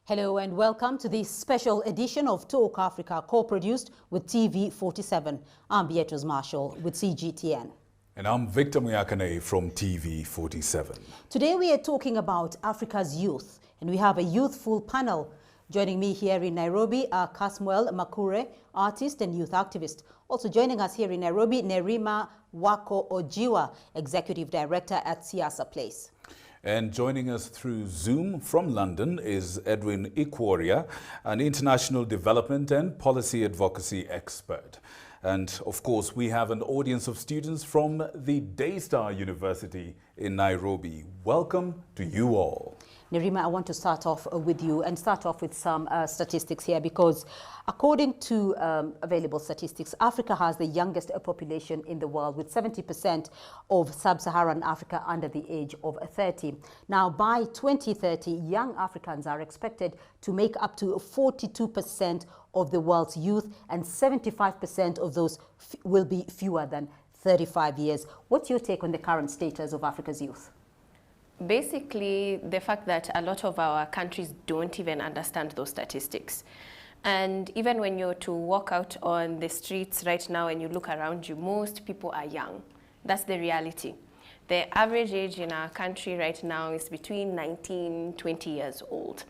Hello and welcome to this special edition of Talk Africa, co-produced with TV47. I'm Beatrice Marshall with CGTN. And I'm Victor Muyakane from TV47. Today we are talking about Africa's youth, and we have a youthful panel. Joining me here in Nairobi are Kasmuel Makure, artist and youth activist. Also joining us here in Nairobi, Nerima Wako Ojiwa, Executive Director at Siasa Place. And joining us through Zoom from London is Edwin Ikworia, an international development and policy advocacy expert. And of course, we have an audience of students from the Daystar University in Nairobi. Welcome to you all. Nerima, I want to start off with you and start off with some statistics here, because according to available statistics, Africa has the youngest population in the world, with 70% of sub-Saharan Africa under the age of 30. Now, by 2030, young Africans are expected to make up to 42% of the world's youth, and 75% of those will be fewer than 35 years. What's your take on the current status of Africa's youth? Basically, the fact that a lot of our countries don't even understand those statistics. And even when you're to walk out on the streets right now and you look around you, most people are young. That's the reality. The average age in our country right now is between 19, 20 years old.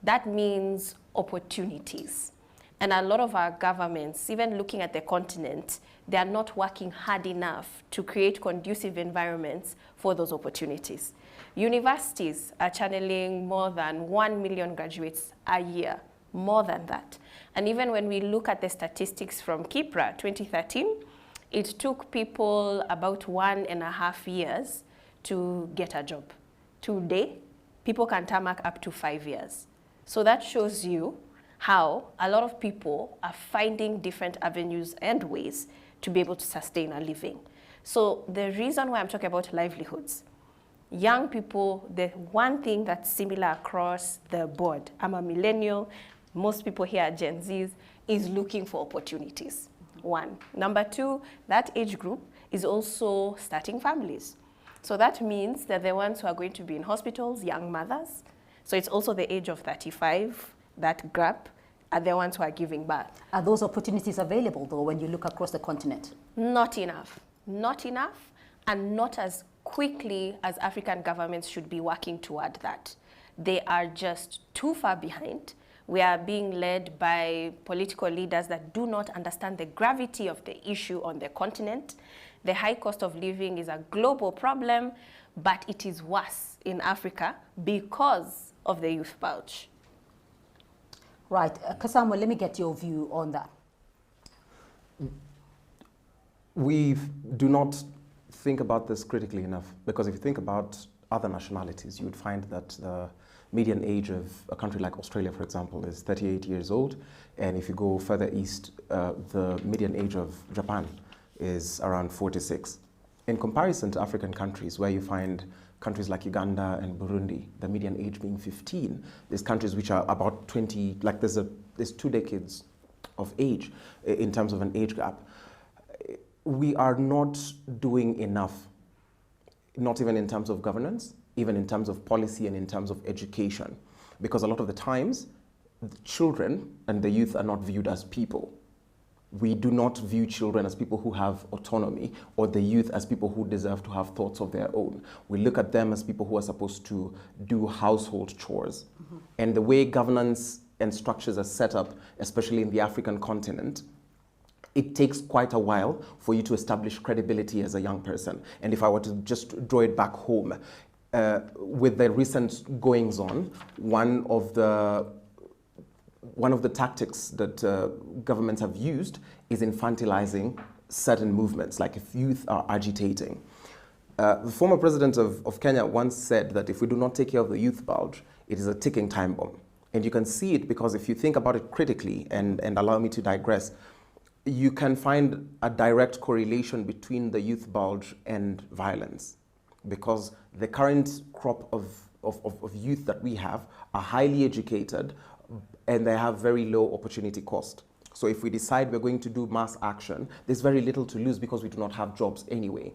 That means opportunities. And a lot of our governments, even looking at the continent, they are not working hard enough to create conducive environments for those opportunities. Universities are channeling more than 1 million graduates a year, more than that. And even when we look at the statistics from KIPRA 2013, it took people about 1.5 years to get a job. Today, people can tarmac up to 5 years. So that shows you how a lot of people are finding different avenues and ways to be able to sustain a living. So the reason why I'm talking about livelihoods, young people, the one thing that's similar across the board, I'm a millennial, most people here are Gen Zs, is looking for opportunities, one. Number two, that age group is also starting families. So that means that the ones who are going to be in hospitals, young mothers, so it's also the age of 35, that gap, are the ones who are giving birth. Are those opportunities available, though, when you look across the continent? Not enough. Not enough, and not as quickly as African governments should be working toward that. They are just too far behind. We are being led by political leaders that do not understand the gravity of the issue on the continent. The high cost of living is a global problem, but it is worse in Africa because of the youth bulge. Right. Kasamo, let me get your view on that. We do not think about this critically enough, because if you think about other nationalities, you would find that the median age of a country like Australia, for example, is 38 years old. And if you go further east, the median age of Japan is around 46. In comparison to African countries, where you find countries like Uganda and Burundi, the median age being 15, there's countries which are about 20, like there's 2 decades of age in terms of an age gap. We are not doing enough, not even in terms of governance, even in terms of policy and in terms of education, because a lot of the times, the children and the youth are not viewed as people. We do not view children as people who have autonomy, or the youth as people who deserve to have thoughts of their own. We look at them as people who are supposed to do household chores. Mm-hmm. And the way governance and structures are set up, especially in the African continent, it takes quite a while for you to establish credibility as a young person. And if I were to just draw it back home, with the recent goings-on, one of the tactics that governments have used is infantilizing certain movements, like if youth are agitating. The former president of Kenya once said that if we do not take care of the youth bulge, it is a ticking time bomb. And you can see it because if you think about it critically, and allow me to digress, you can find a direct correlation between the youth bulge and violence, because the current crop of youth that we have are highly educated, and they have very low opportunity cost. So if we decide we're going to do mass action, there's very little to lose because we do not have jobs anyway.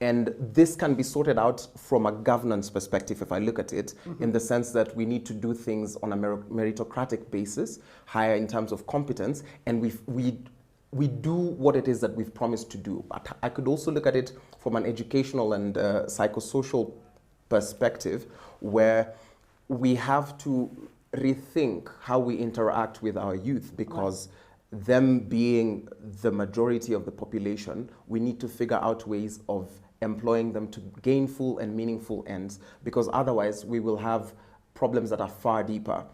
And this can be sorted out from a governance perspective, if I look at it, in the sense that we need to do things on a meritocratic basis, higher in terms of competence, and we do what it is that we've promised to do. But I could also look at it from an educational and psychosocial perspective, where we have to rethink how we interact with our youth, because them being the majority of the population, we need to figure out ways of employing them to gainful and meaningful ends, because otherwise we will have problems that are far deeper.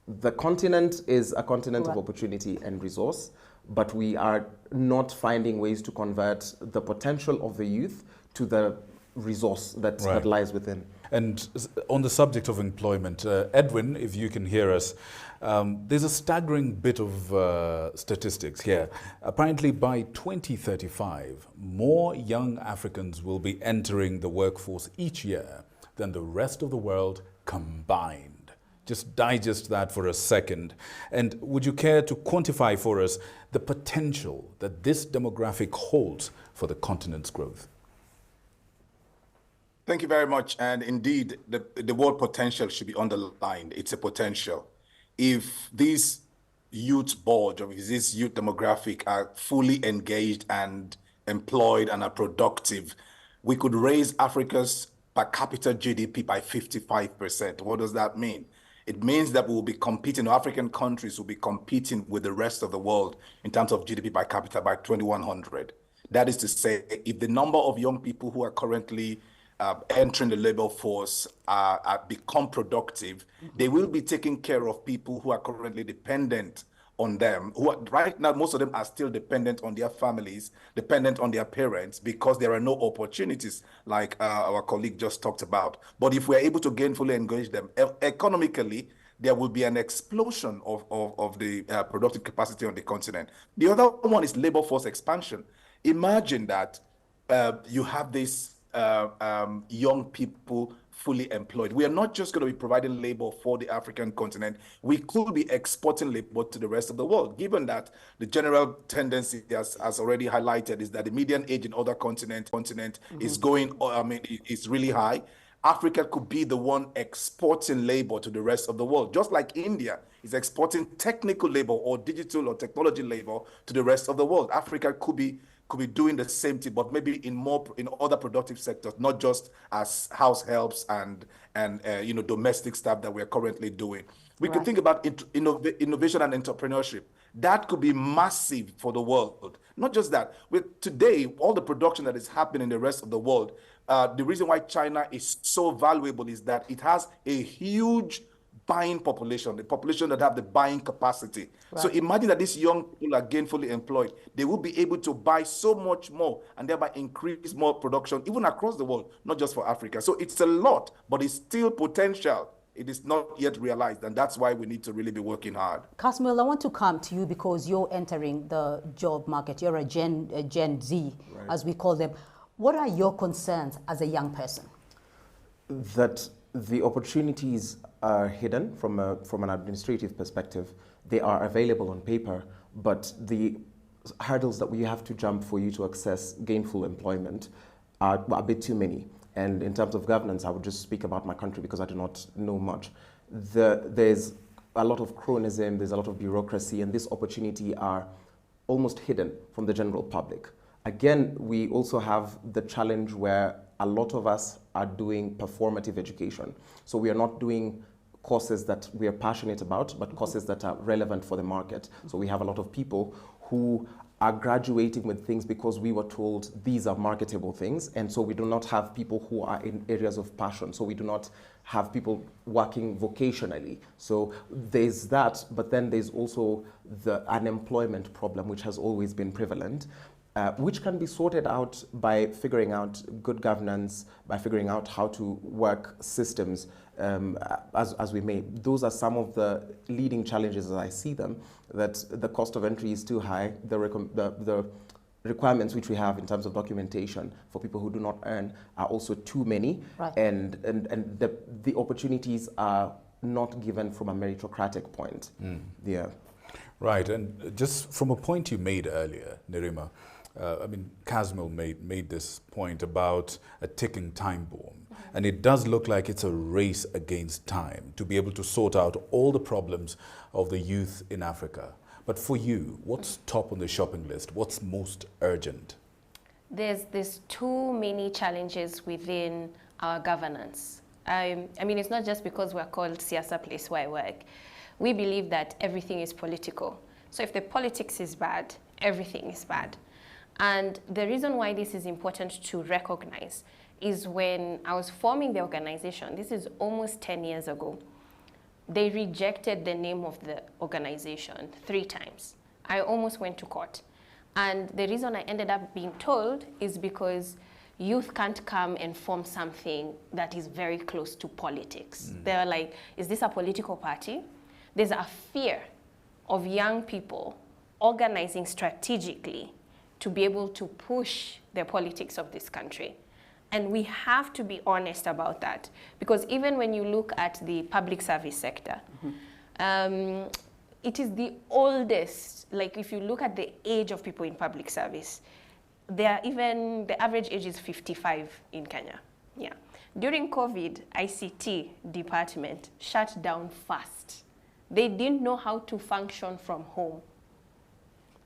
The continent is a continent of opportunity and resource, but we are not finding ways to convert the potential of the youth to the resource that lies within. And on the subject of employment, Edwin, if you can hear us, there's a staggering bit of statistics here. Apparently by 2035, more young Africans will be entering the workforce each year than the rest of the world combined. Just digest that for a second. And would you care to quantify for us the potential that this demographic holds for the continent's growth? Thank you very much. And indeed, the word potential should be underlined. It's a potential. If this youth board, or if this youth demographic are fully engaged and employed and are productive, we could raise Africa's per capita GDP by 55%. What does that mean? It means that we will be competing, African countries will be competing with the rest of the world in terms of GDP per capita by 2100. That is to say, if the number of young people who are currently entering the labor force become productive, they will be taking care of people who are currently dependent on them, who are, right now, most of them are still dependent on their families, dependent on their parents, because there are no opportunities like our colleague just talked about. But if we're able to gainfully engage them economically, there will be an explosion of the productive capacity on the continent. The other one is labor force expansion. Imagine that you have this young people fully employed. We are not just going to be providing labor for the African continent. We could be exporting labor to the rest of the world, given that the general tendency, as already highlighted, is that the median age in other continent is going, it's really high. Africa could be the one exporting labor to the rest of the world, just like India is exporting technical labor or digital or technology labor to the rest of the world. Africa could be doing the same thing, but maybe in other productive sectors, not just as house helps and domestic stuff that we're currently doing. We could think about innovation and entrepreneurship. That could be massive for the world. Not just that. With today, all the production that is happening in the rest of the world, the reason why China is so valuable is that it has a huge buying population, the population that have the buying capacity. So imagine that these young people are gainfully employed. They will be able to buy so much more and thereby increase more production, even across the world, not just for Africa. So it's a lot, but it's still potential. It is not yet realized, and that's why we need to really be working hard. Kasmil, I want to come to you because you're entering the job market. You're a Gen Z, as we call them. What are your concerns as a young person? That the opportunities are hidden from an administrative perspective. They are available on paper, but the hurdles that we have to jump for you to access gainful employment are a bit too many. And in terms of governance, I would just speak about my country because I do not know much. There's a lot of cronism, there's a lot of bureaucracy, and this opportunity are almost hidden from the general public. Again, we also have the challenge where a lot of us are doing performative education. So we are not doing courses that we are passionate about, but courses that are relevant for the market. So we have a lot of people who are graduating with things because we were told these are marketable things, and so we do not have people who are in areas of passion. So we do not have people working vocationally. So there's that, but then there's also the unemployment problem, which has always been prevalent. Which can be sorted out by figuring out good governance, by figuring out how to work systems as we may. Those are some of the leading challenges as I see them, that the cost of entry is too high, the requirements which we have in terms of documentation for people who do not earn are also too many, and the opportunities are not given from a meritocratic point. Right, and just from a point you made earlier, Nerima, I mean, Casmil made this point about a ticking time bomb. And it does look like it's a race against time to be able to sort out all the problems of the youth in Africa. But for you, what's top on the shopping list? What's most urgent? There's too many challenges within our governance. I mean, it's not just because we're called Siasa Place where I work. We believe that everything is political. So if the politics is bad, everything is bad. And the reason why this is important to recognize is when I was forming the organization, this is almost 10 years ago, they rejected the name of the organization 3 times. I almost went to court. And the reason I ended up being told is because youth can't come and form something that is very close to politics. They're like, is this a political party? There's a fear of young people organizing strategically to be able to push the politics of this country. And we have to be honest about that. Because even when you look at the public service sector, it is the oldest, like if you look at the age of people in public service, the average age is 55 in Kenya. Yeah. During COVID, ICT department shut down fast. They didn't know how to function from home.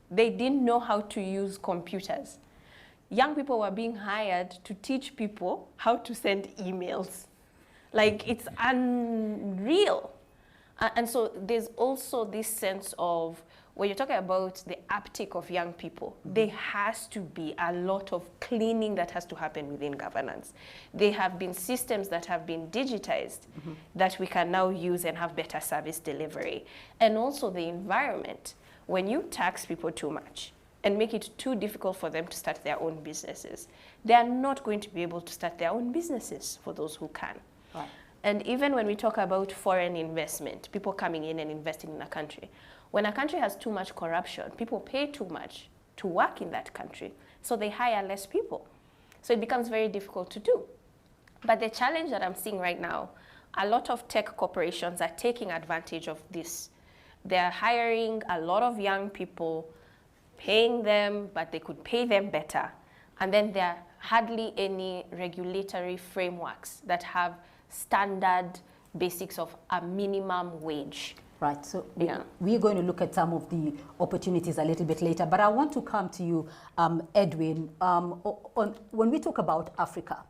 They didn't know how to use computers. Young people were being hired to teach people how to send emails. Like, it's unreal. And so there's also this sense of, when you're talking about the uptake of young people, there has to be a lot of cleaning that has to happen within governance. There have been systems that have been digitized that we can now use and have better service delivery. And also the environment. When you tax people too much and make it too difficult for them to start their own businesses, they are not going to be able to start their own businesses for those who can. Right. And even when we talk about foreign investment, people coming in and investing in a country, when a country has too much corruption, people pay too much to work in that country, so they hire less people. So it becomes very difficult to do. But the challenge that I'm seeing right now, a lot of tech corporations are taking advantage of this. They're hiring a lot of young people, paying them, but they could pay them better. And then there are hardly any regulatory frameworks that have standard basics of a minimum wage. Right, so we're going to look at some of the opportunities a little bit later, but I want to come to you, Edwin. When we talk about Africa,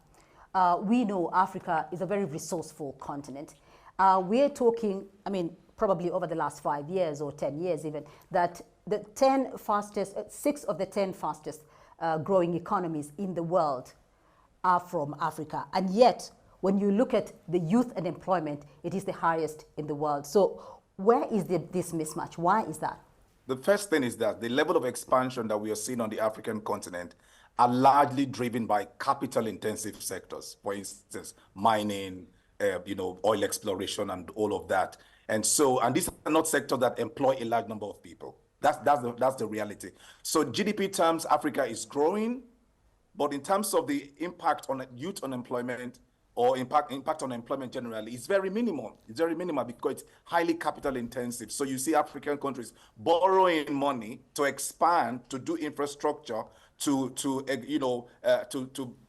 we know Africa is a very resourceful continent. We're talking, I mean, probably over the last 5 years or 10 years even, that the 10 fastest, 6 of the 10 fastest growing economies in the world are from Africa. And yet, when you look at the youth unemployment, it is the highest in the world. So where is this mismatch? Why is that? The first thing is that the level of expansion that we are seeing on the African continent are largely driven by capital-intensive sectors. For instance, mining, oil exploration, and all of that. And these are not sectors that employ a large number of people. That's the reality. So GDP terms, Africa is growing, but in terms of the impact on youth unemployment or impact on employment generally, it's very minimal. It's very minimal because it's highly capital intensive. So you see African countries borrowing money to expand, to do infrastructure, to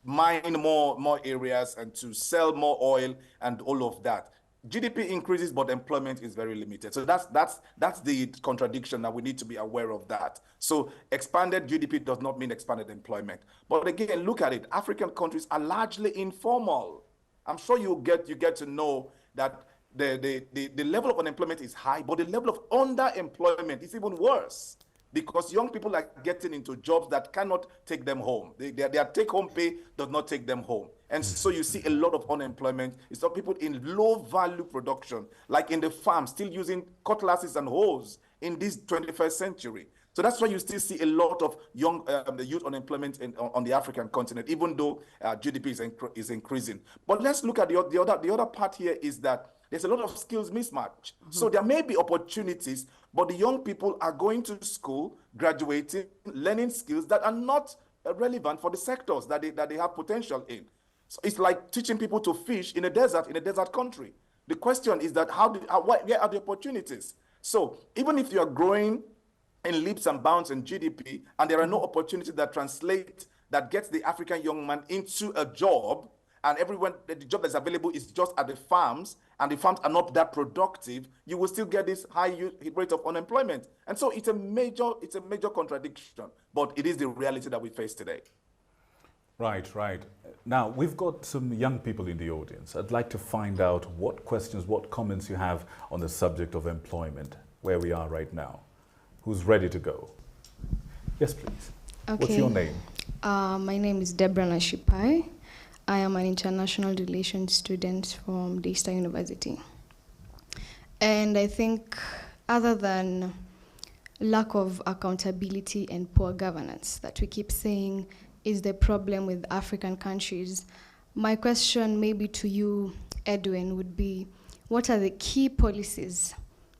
mine more areas and to sell more oil and all of that. GDP increases, but employment is very limited. So that's the contradiction that we need to be aware of that. So expanded GDP does not mean expanded employment. But again, look at it. African countries are largely informal. I'm sure you get to know that the level of unemployment is high, but the level of underemployment is even worse because young people are getting into jobs that cannot take them home. Their take-home pay does not take them home. And so you see a lot of unemployment. It's not people in low-value production, like in the farm, still using cutlasses and hoes in this 21st century. So that's why you still see a lot of young youth unemployment on the African continent, even though GDP is increasing. But let's look at the other part here is that there's a lot of skills mismatch. So there may be opportunities, but the young people are going to school, graduating, learning skills that are not relevant for the sectors that they have potential in. So it's like teaching people to fish in a desert country. The question is that where are the opportunities? So even if you are growing in leaps and bounds in GDP, and there are no opportunities that translate, that gets the African young man into a job, and everyone, the job that's available is just at the farms, and the farms are not that productive, you will still get this high rate of unemployment. And so it's a major contradiction, but it is the reality that we face today. Right, right. Now, we've got some young people in the audience. I'd like to find out what questions, what comments you have on the subject of employment, where we are right now. Who's ready to go? Yes, please. Okay. What's your name? My name is Deborah Nashipai. I am an international relations student from Daystar University. And I think other than lack of accountability and poor governance that we keep saying is the problem with African countries, my question maybe to you, Edwin, would be, what are the key policies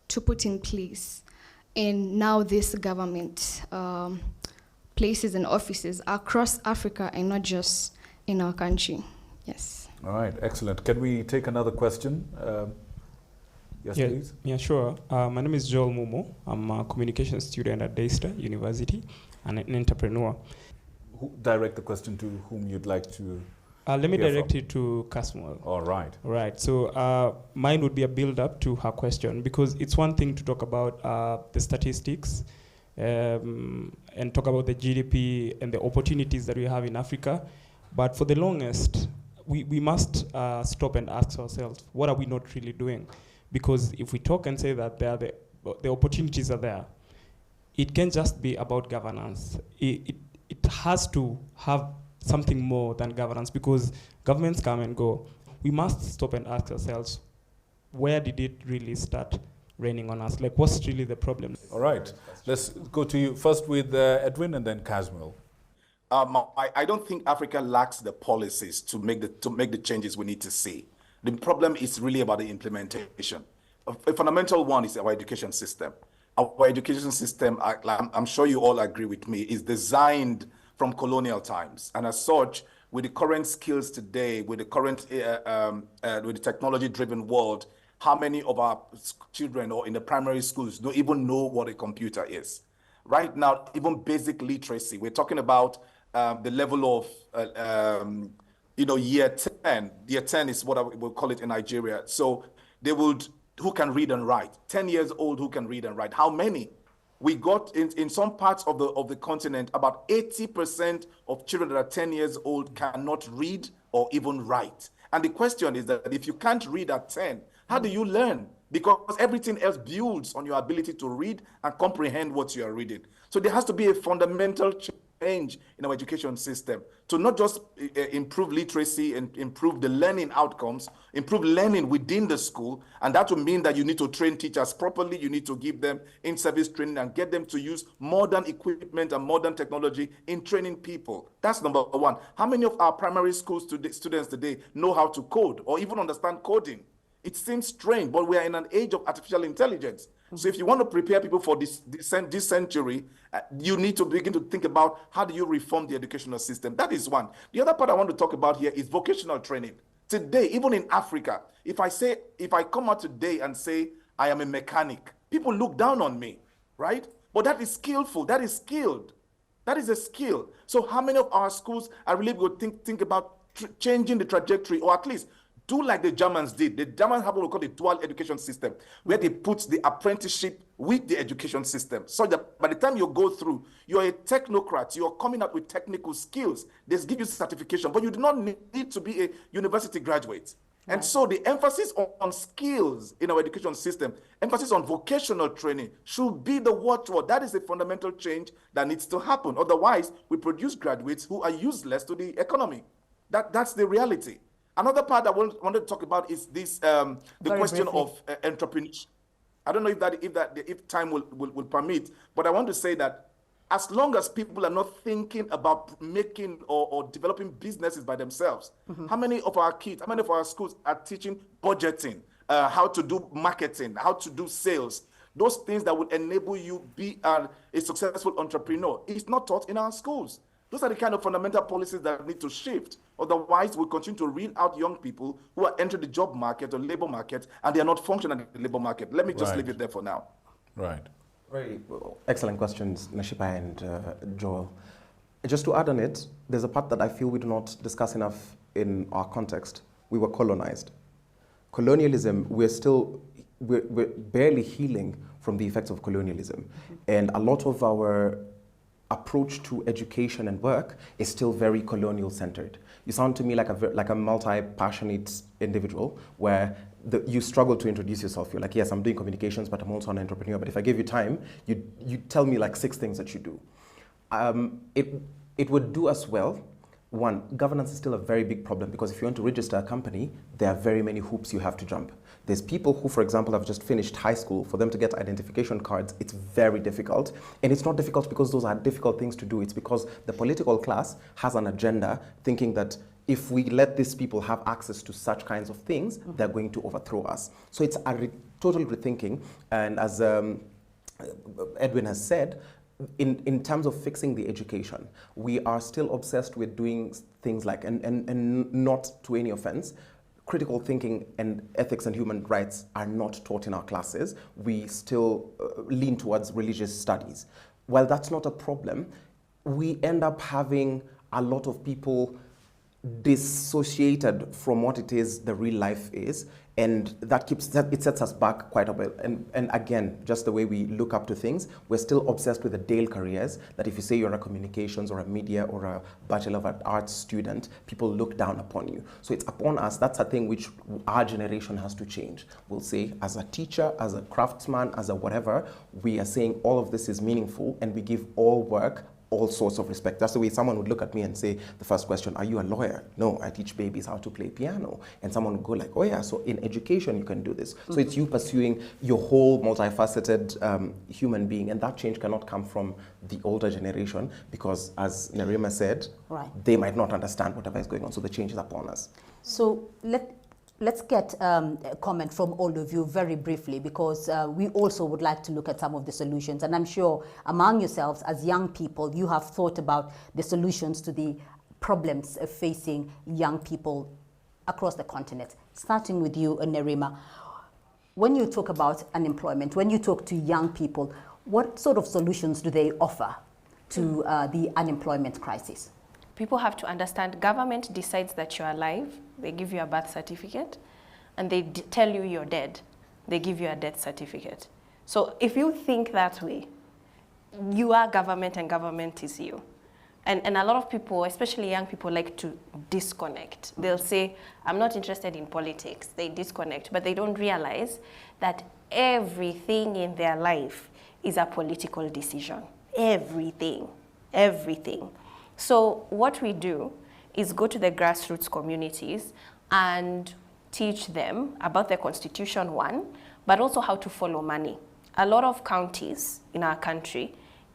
to put in place in now this government places and offices across Africa and not just in our country? Yes. All right, excellent. Can we take another question? Yes, please. Yeah, sure. My name is Joel Mumo. I'm a communication student at Daystar University and an entrepreneur. Direct the question to whom you'd like to let me direct from. it to Casmuel. All right. All right. So mine would be a build-up to her question, because it's one thing to talk about the statistics and talk about the GDP and the opportunities that we have in Africa. But for the longest, we must stop and ask ourselves, what are we not really doing? Because if we talk and say that the opportunities are there, it can't just be about governance. It has to have something more than governance, because governments come and go. We must stop and ask ourselves, where did it really start raining on us? Like, what's really the problem? All right. Let's go to you first with Edwin and then Casmuel. I don't think Africa lacks the policies to make the changes we need to see. The problem is really about the implementation. A fundamental one is our education system. Our education system, I'm sure you all agree with me, is designed from colonial times. And as such, with the current skills today, with the current, with the technology-driven world, how many of our children or in the primary schools don't even know what a computer is? Right now, even basic literacy, we're talking about the level of, year 10. Year 10 is what I will call it in Nigeria. So they would, who can read and write? 10 years old, who can read and write? How many? We got in some parts of the continent, about 80% of children that are 10 years old cannot read or even write. And the question is that if you can't read at 10, how do you learn? Because everything else builds on your ability to read and comprehend what you are reading. So there has to be a fundamental change in our education system to not just improve literacy and improve the learning outcomes, improve learning within the school. And that will mean that you need to train teachers properly. You need to give them in-service training and get them to use modern equipment and modern technology in training people. That's number one. How many of our primary school students today know how to code or even understand coding? It seems strange, but we are in an age of artificial intelligence. So if you want to prepare people for this century, you need to begin to think about how do you reform the educational system. That is one. The other part I want to talk about here is vocational training. Today, even in Africa, if I come out today and say I am a mechanic, people look down on me, right? But that is skillful. That is skilled. That is a skill. So how many of our schools are really going to think about changing the trajectory, or at least do like the Germans did? The Germans have what we call the dual education system, where they put the apprenticeship with the education system, so that by the time you go through, you're a technocrat, you're coming up with technical skills. They give you certification, but you do not need to be a university graduate. Right. And so the emphasis on skills in our education system, emphasis on vocational training should be the watchword. That is a fundamental change that needs to happen. Otherwise, we produce graduates who are useless to the economy. That's the reality. Another part I wanted to talk about is this the question briefly of entrepreneurship. I don't know if time will permit, but I want to say that as long as people are not thinking about making or developing businesses by themselves, how many of our kids, how many of our schools are teaching budgeting, how to do marketing, how to do sales, those things that would enable you be a successful entrepreneur? It's not taught in our schools. Those are the kind of fundamental policies that need to shift. Otherwise, we'll continue to reel out young people who are entering the job market or labor market, and they are not functioning in the labor market. Let me just leave it there for now. Right. Very excellent questions, Nashipa and Joel. Just to add on it, there's a part that I feel we do not discuss enough in our context. We were colonized. Colonialism, we're barely healing from the effects of colonialism. Mm-hmm. And a lot of our approach to education and work is still very colonial centered. You sound to me like a multi-passionate individual where you struggle to introduce yourself. You're like, yes, I'm doing communications, but I'm also an entrepreneur. But if I give you time, you tell me like 6 things that you do. It would do us well. One, governance is still a very big problem because if you want to register a company, there are very many hoops you have to jump. There's people who, for example, have just finished high school. For them to get identification cards, it's very difficult. And it's not difficult because those are difficult things to do. It's because the political class has an agenda thinking that if we let these people have access to such kinds of things, mm-hmm. they're going to overthrow us. So it's a total rethinking. And as Edwin has said, in terms of fixing the education, we are still obsessed with doing things like, and not to any offense, critical thinking and ethics and human rights are not taught in our classes. We still lean towards religious studies. While that's not a problem, we end up having a lot of people dissociated from what it is the real life is, and it sets us back quite a bit. And again, just the way we look up to things, we're still obsessed with the Dale careers, that if you say you're a communications or a media or a Bachelor of Arts student, people look down upon you. So it's upon us. That's a thing which our generation has to change. We'll say, as a teacher, as a craftsman, as a whatever, we are saying all of this is meaningful, and we give all work all sorts of respect. That's the way someone would look at me and say, the first question, are you a lawyer? No, I teach babies how to play piano. And someone would go like, oh yeah, so in education you can do this. Mm-hmm. So it's you pursuing your whole multifaceted human being, and that change cannot come from the older generation because, as Nerima said, right, they might not understand whatever is going on, so the change is upon us. So let's get a comment from all of you very briefly, because we also would like to look at some of the solutions. And I'm sure among yourselves as young people, you have thought about the solutions to the problems facing young people across the continent. Starting with you, Nerima. When you talk about unemployment, when you talk to young people, what sort of solutions do they offer to the unemployment crisis? People have to understand government decides that you're alive. They give you a birth certificate, and they tell you you're dead. They give you a death certificate. So if you think that way, you are government and government is you. And a lot of people, especially young people, like to disconnect. They'll say, I'm not interested in politics. They disconnect, but they don't realize that everything in their life is a political decision. Everything, everything. So what we do is go to the grassroots communities and teach them about the Constitution, one, but also how to follow money. A lot of counties in our country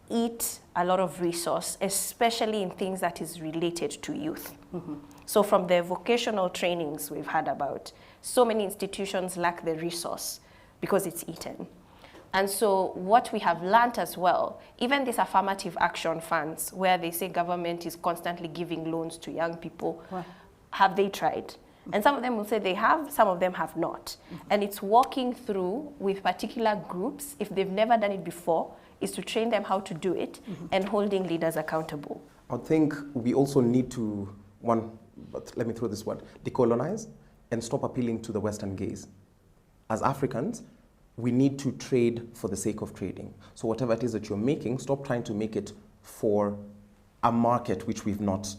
eat a lot of resource, especially in things that is related to youth. Mm-hmm. So from the vocational trainings we've had about, so many institutions lack the resource because it's eaten. And so what we have learned as well, even these affirmative action funds where they say government is constantly giving loans to young people, right, have they tried? Mm-hmm. And some of them will say they have, some of them have not. Mm-hmm. And it's walking through with particular groups, if they've never done it before, is to train them how to do it, mm-hmm, and holding leaders accountable. I think we also need to, but let me throw this word, decolonize and stop appealing to the Western gaze. As Africans, we need to trade for the sake of trading. So whatever it is that you're making, stop trying to make it for a market which we've not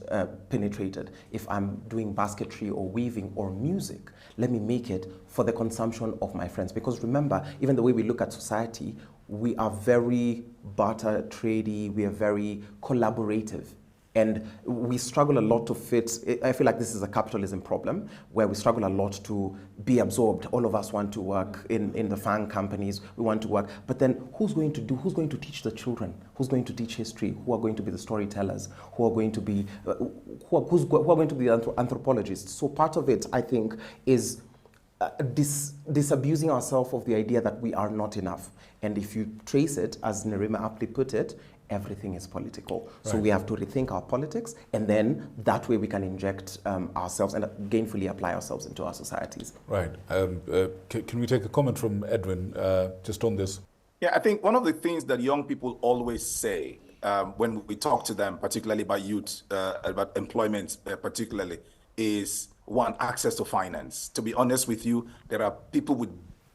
penetrated. If I'm doing basketry or weaving or music, let me make it for the consumption of my friends. Because remember, even the way we look at society, we are very barter tradey, we are very collaborative. And we struggle a lot to fit. I feel like this is a capitalism problem where we struggle a lot to be absorbed. All of us want to work in the FANG companies. We want to work. But then who's going to teach the children? Who's going to teach history? Who are going to be the storytellers? Who are going to be, who are going to be the anthropologists? So part of it, I think, is disabusing ourselves of the idea that we are not enough. And if you trace it, as Nerima aptly put it, everything is political. Right. So we have to rethink our politics, and then that way we can inject ourselves and gainfully apply ourselves into our societies. Right. Can we take a comment from Edwin just on this? Yeah, I think one of the things that young people always say when we talk to them, particularly about youth, about employment, particularly, is one, access to finance. To be honest with you, there are people with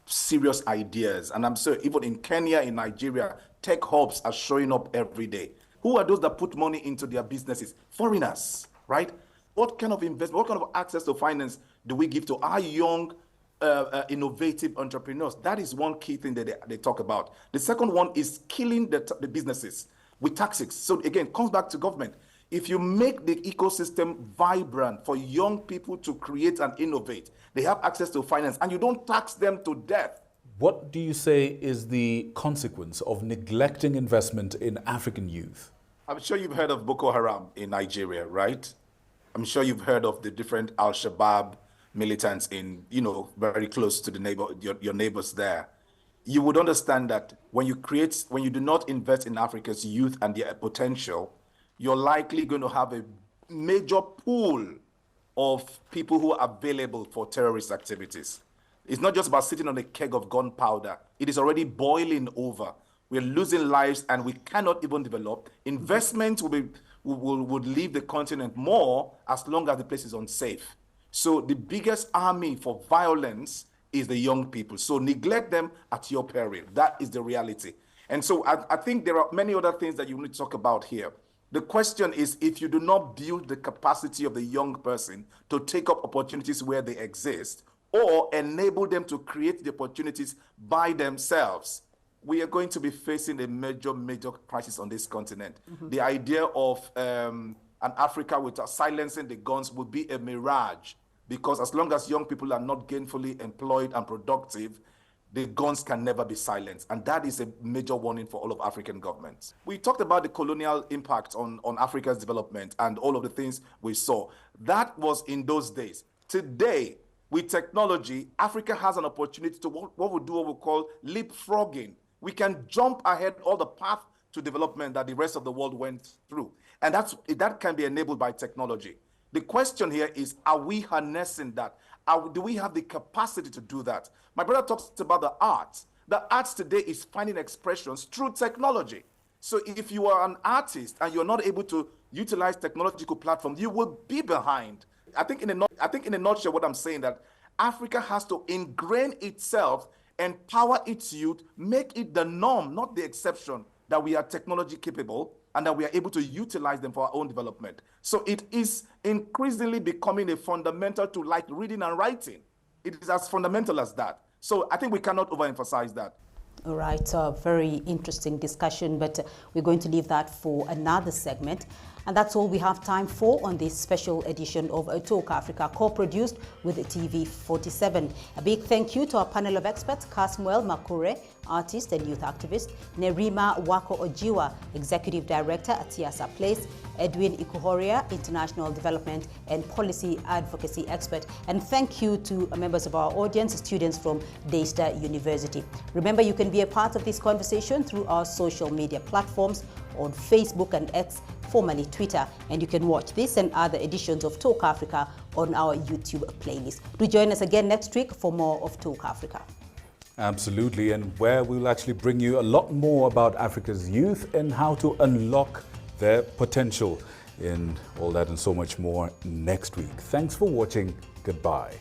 serious ideas, and I'm sure even in Kenya, in Nigeria, tech hubs are showing up every day. Who are those that put money into their businesses? Foreigners, right? What kind of investment, what kind of access to finance do we give to our young innovative entrepreneurs? That is one key thing that they talk about. The second one is killing the businesses with taxes. So again, it comes back to government. If you make the ecosystem vibrant for young people to create and innovate, they have access to finance, and you don't tax them to death. What do you say is the consequence of neglecting investment in African youth? I'm sure you've heard of Boko Haram in Nigeria, right? I'm sure you've heard of the different Al-Shabaab militants in, very close to the your neighbors there. You would understand that when you do not invest in Africa's youth and their potential, you're likely going to have a major pool of people who are available for terrorist activities. It's not just about sitting on a keg of gunpowder. It is already boiling over. We're losing lives and we cannot even develop. Investment would leave the continent more as long as the place is unsafe. So the biggest army for violence is the young people. So neglect them at your peril. That is the reality. And so I think there are many other things that you need to talk about here. The question is, if you do not build the capacity of the young person to take up opportunities where they exist, or enable them to create the opportunities by themselves, we are going to be facing a major, major crisis on this continent. The idea of an Africa without silencing the guns would be a mirage, because as long as young people are not gainfully employed and productive, the guns can never be silenced. And that is a major warning for all of African governments. We talked about the colonial impact on Africa's development and all of the things we saw. That was in those days. Today, with technology, Africa has an opportunity to what we call leapfrogging. We can jump ahead all the path to development that the rest of the world went through. And that can be enabled by technology. The question here is, are we harnessing that? Do we have the capacity to do that? My brother talks about the arts. The arts today is finding expressions through technology. So if you are an artist and you're not able to utilize technological platforms, you will be behind. I think in a nutshell, what I'm saying that Africa has to ingrain itself, empower its youth, make it the norm, not the exception, that we are technology capable and that we are able to utilize them for our own development. So it is increasingly becoming a fundamental to like reading and writing. It is as fundamental as that. So I think we cannot overemphasize that. All right, very interesting discussion, but we're going to leave that for another segment. And that's all we have time for on this special edition of Talk Africa, co-produced with TV47. A big thank you to our panel of experts, Kasmuel Makure, artist and youth activist, Nerima Wako Ojiwa, Executive Director at Tiasa Place, Edwin Ikuhoria, International Development and Policy Advocacy Expert. And thank you to members of our audience, students from Daystar University. Remember, you can be a part of this conversation through our social media platforms on Facebook and X, formerly Twitter, and you can watch this and other editions of Talk Africa on our YouTube playlist. Do join us again next week for more of Talk Africa. Absolutely, and where we'll actually bring you a lot more about Africa's youth and how to unlock their potential in all that and so much more next week. Thanks for watching. Goodbye.